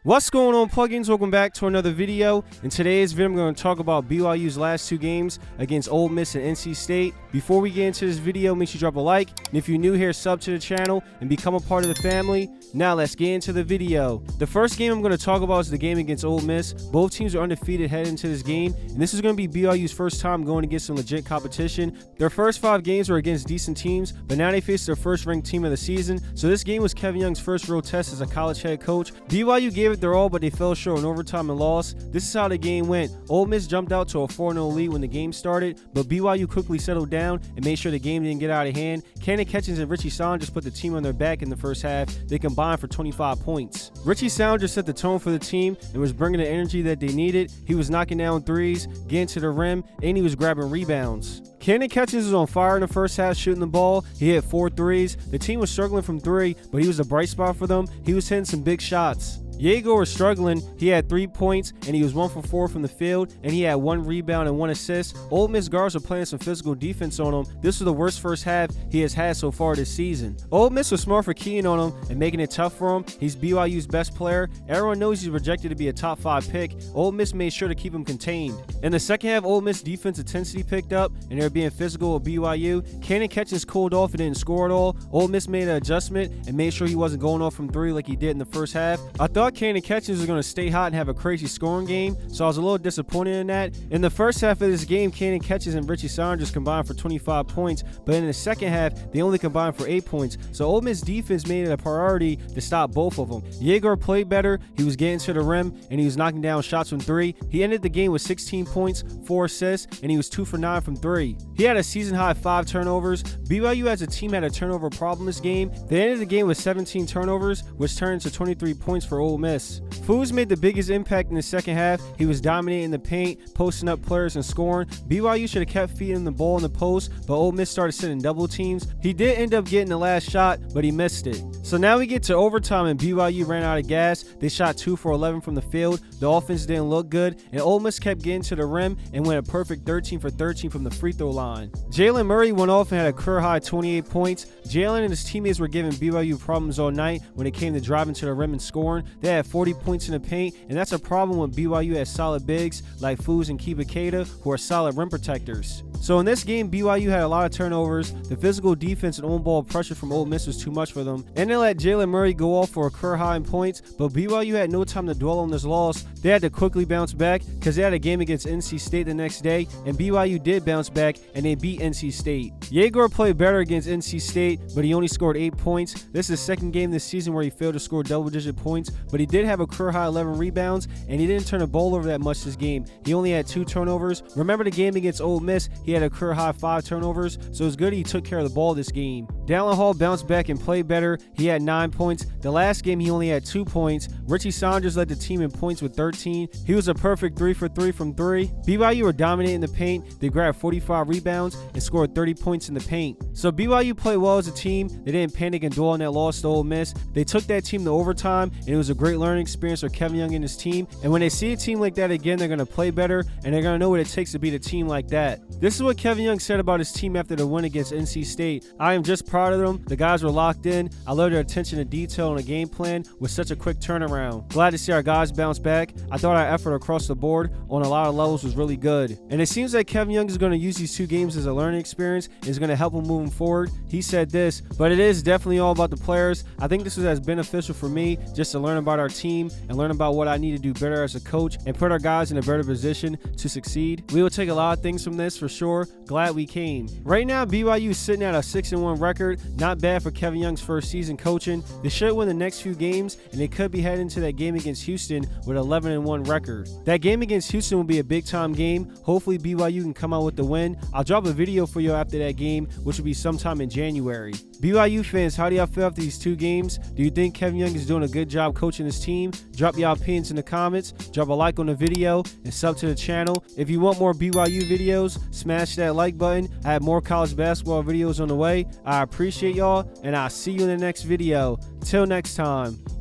What's going on, plugins? Welcome back to another video. In today's video, I'm going to talk about BYU's last two games against Ole Miss and NC State. Before we get into this video, make sure you drop a like, and if you're new here, sub to the channel and become a part of the family. Now let's get into the video. The first game I'm going to talk about is the game against Ole Miss. Both teams are undefeated heading into this game, and this is going to be BYU's first time going against some legit competition. Their first 5 games were against decent teams, but now they face their first ranked team of the season. So this game was Kevin Young's first real test as a college head coach. BYU gave it their all, but they fell short in overtime and lost. This is how the game went. Ole Miss jumped out to a 4-0 lead when the game started, but BYU quickly settled down and made sure the game didn't get out of hand. Cannon Catchings and Richie Saunders put the team on their back in the first half. They combined for 25 points. Richie Saunders set the tone for the team and was bringing the energy that they needed. He was knocking down threes, getting to the rim, and he was grabbing rebounds. Cannon Catchings was on fire in the first half shooting the ball. He hit 4 threes. The team was struggling from 3, but he was a bright spot for them. He was hitting some big shots. Jaeger was struggling. He had 3 points and he was 1 for 4 from the field, and he had 1 rebound and 1 assist. Ole Miss guards are playing some physical defense on him. This was the worst first half he has had so far this season. Ole Miss was smart for keying on him and making it tough for him. He's BYU's best player. Everyone knows he's projected to be a top 5 pick. Ole Miss made sure to keep him contained. In the second half, Ole Miss defense intensity picked up and they were being physical with BYU. Cannon Catchings cooled off and didn't score at all. Ole Miss made an adjustment and made sure he wasn't going off from 3 like he did in the first half. I thought Cannon Catchings was going to stay hot and have a crazy scoring game, so I was a little disappointed in that. In the first half of this game, Cannon Catchings and Richie Saunders combined for 25 points, but in the second half, they only combined for 8 points. So Ole Miss defense made it a priority to stop both of them. Jaeger played better. He was getting to the rim and he was knocking down shots from 3. He ended the game with 16 points, 4 assists, and he was 2 for 9 from 3. He had a season-high 5 turnovers. BYU as a team had a turnover problem this game. They ended the game with 17 turnovers, which turned into 23 points for Ole Miss. Foos made the biggest impact in the second half. He was dominating the paint, posting up players and scoring. BYU should have kept feeding the ball in the post, but Ole Miss started sending double teams. He did end up getting the last shot, but he missed it. So now we get to overtime and BYU ran out of gas. They shot 2 for 11 from the field. The offense didn't look good, and Ole Miss kept getting to the rim and went a perfect 13 for 13 from the free throw line. Jalen Murray went off and had a career-high 28 points. Jalen and his teammates were giving BYU problems all night when it came to driving to the rim and scoring. They had 40 points in the paint, and that's a problem when BYU has solid bigs like Foos and Kibakeda, who are solid rim protectors. So in this game, BYU had a lot of turnovers. The physical defense and on-ball pressure from Ole Miss was too much for them, and they let Jalen Murray go off for a career high in points, but BYU had no time to dwell on this loss. They had to quickly bounce back because they had a game against NC State the next day, and BYU did bounce back and they beat NC State. Jaeger played better against NC State, but he only scored 8 points. This is the second game this season where he failed to score double-digit points, but he did have a career high 11 rebounds, and he didn't turn the ball over that much this game. He only had 2 turnovers. Remember the game against Ole Miss, he had a career high 5 turnovers, so it's good he took care of the ball this game. Dallin Hall bounced back and played better. He had 9 points. The last game he only had 2 points. Richie Saunders led the team in points with 13. He was a perfect 3 for 3 from 3. BYU were dominating the paint. They grabbed 45 rebounds and scored 30 points in the paint. So BYU played well as a team. They didn't panic and dwell on that loss to Ole Miss. They took that team to overtime, and it was a great learning experience for Kevin Young and his team. And when they see a team like that again, they're going to play better, and they're going to know what it takes to beat a team like that. This is what Kevin Young said about his team after the win against NC State. "I am just proud of them. The guys were locked in. I love their attention to detail and a game plan with such a quick turnaround. Glad to see our guys bounce back. I thought our effort across the board on a lot of levels was really good." And it seems like Kevin Young is going to use these 2 games as a learning experience and is going to help him moving forward. He said this, "But it is definitely all about the players. I think this was as beneficial for me just to learn about our team and learn about what I need to do better as a coach and put our guys in a better position to succeed. We will take a lot of things from this for sure. Glad we came." Right now, BYU is sitting at a 6-1 record. Not bad for Kevin Young's first season coaching. They should win the next few games, and they could be heading to that game against Houston with an 11-1 record. That game against Houston will be a big-time game. Hopefully, BYU can come out with the win. I'll drop a video for you after that game, which will be sometime in January. BYU fans, how do y'all feel after these 2 games? Do you think Kevin Young is doing a good job coaching his team? Drop your opinions in the comments. Drop a like on the video and sub to the channel. If you want more BYU videos, smash that like button. I have more college basketball videos on the way. I appreciate y'all, and I'll see you in the next video. Till next time.